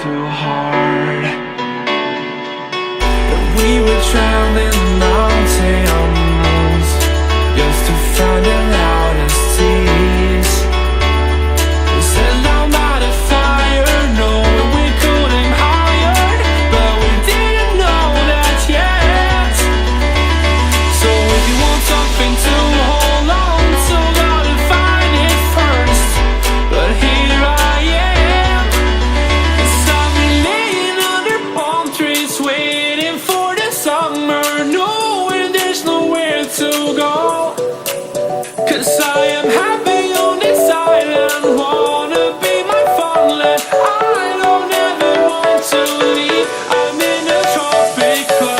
too hard. And we were traveling mountains just to find the loudest tease. We set down by the fire, knowing we could aim higher, but we didn't know that yet. So if you want something to hold on to, gotta find it first. But here I am, 'cause I've been laying under palm trees, waiting for the summer, knowing there's nowhere to go. 'Cause I am happy on this island, wanna be my farmland. I don't ever want to leave, I'm in a tropic club.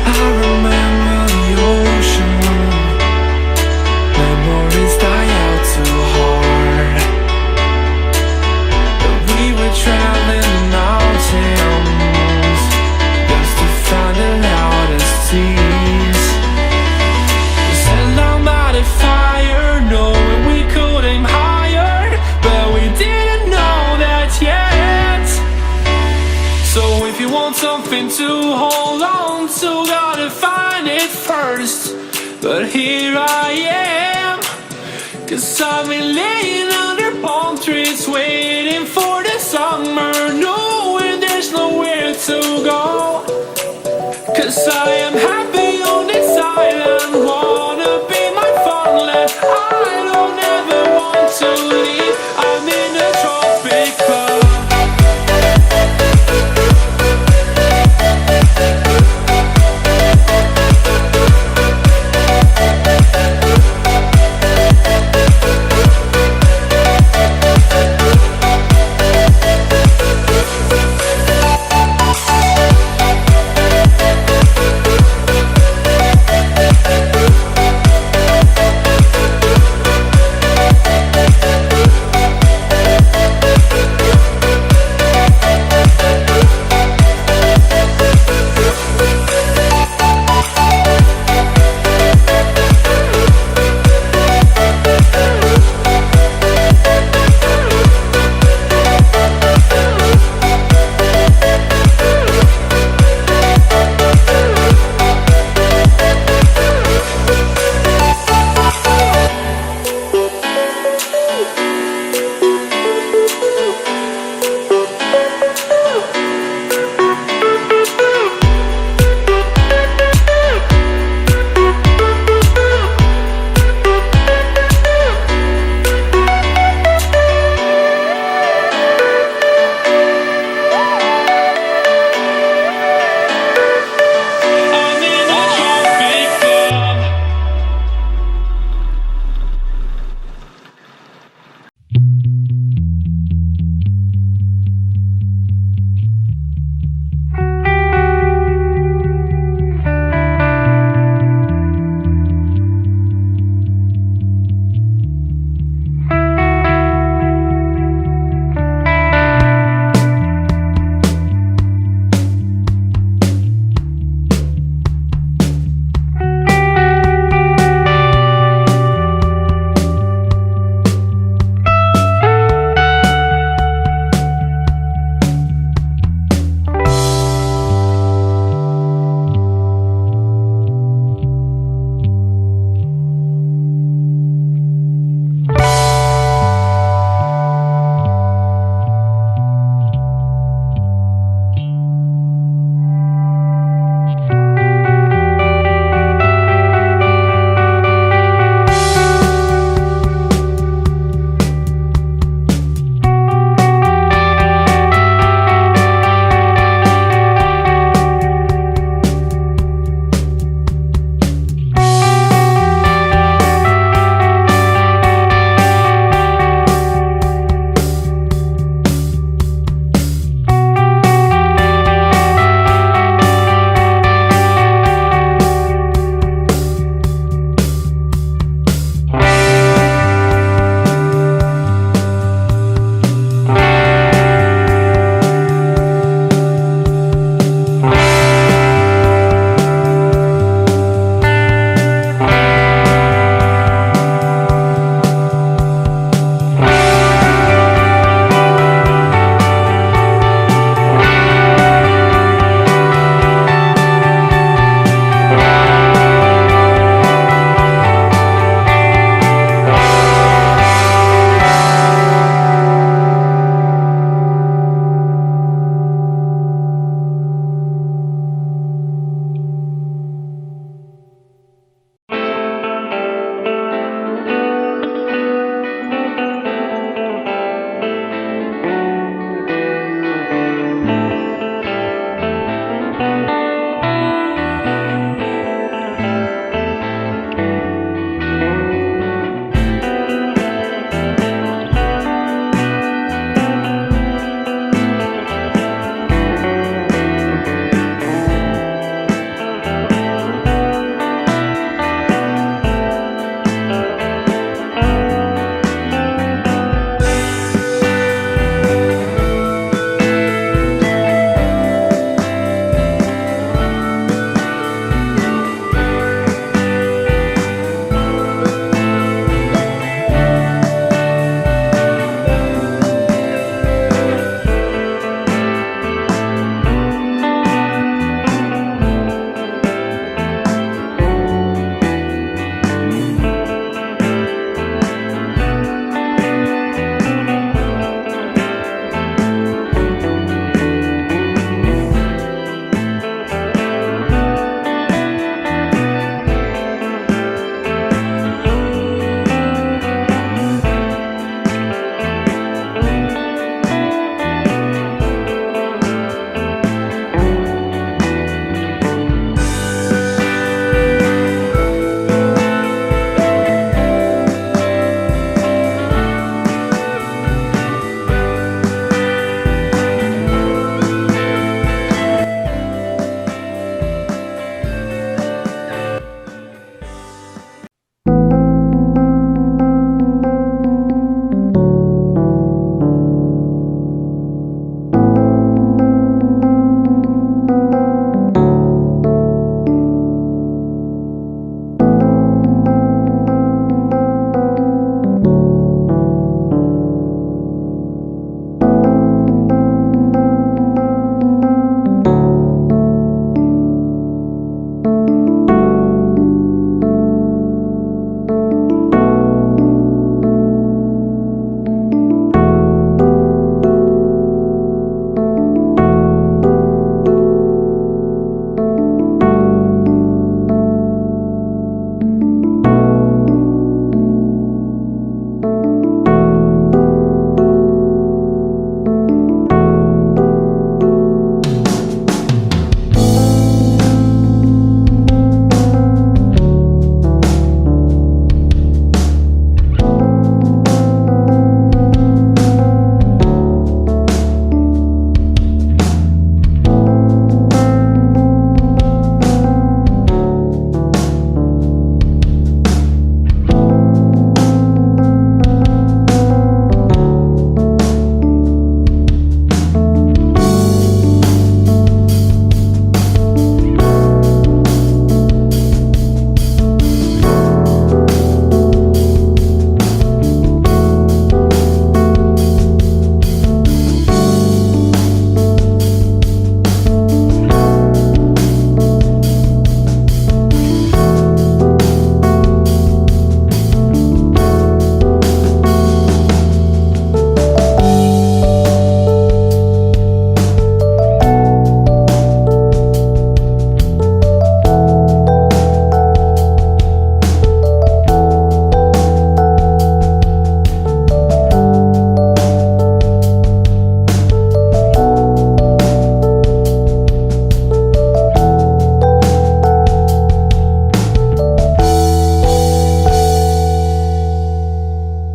I remember the ocean, memories die out too hard. But we were traveling mountains just to find the loudest tease. We sat down by the fire, knowing we could aim higher, but we didn't know that yet. So if you want something to hold on to, gotta find it first. But here I am, 'cause I've been laying under palm trees, waiting for the summer, knowing there's nowhere to go. 'Cause I am happy on this island.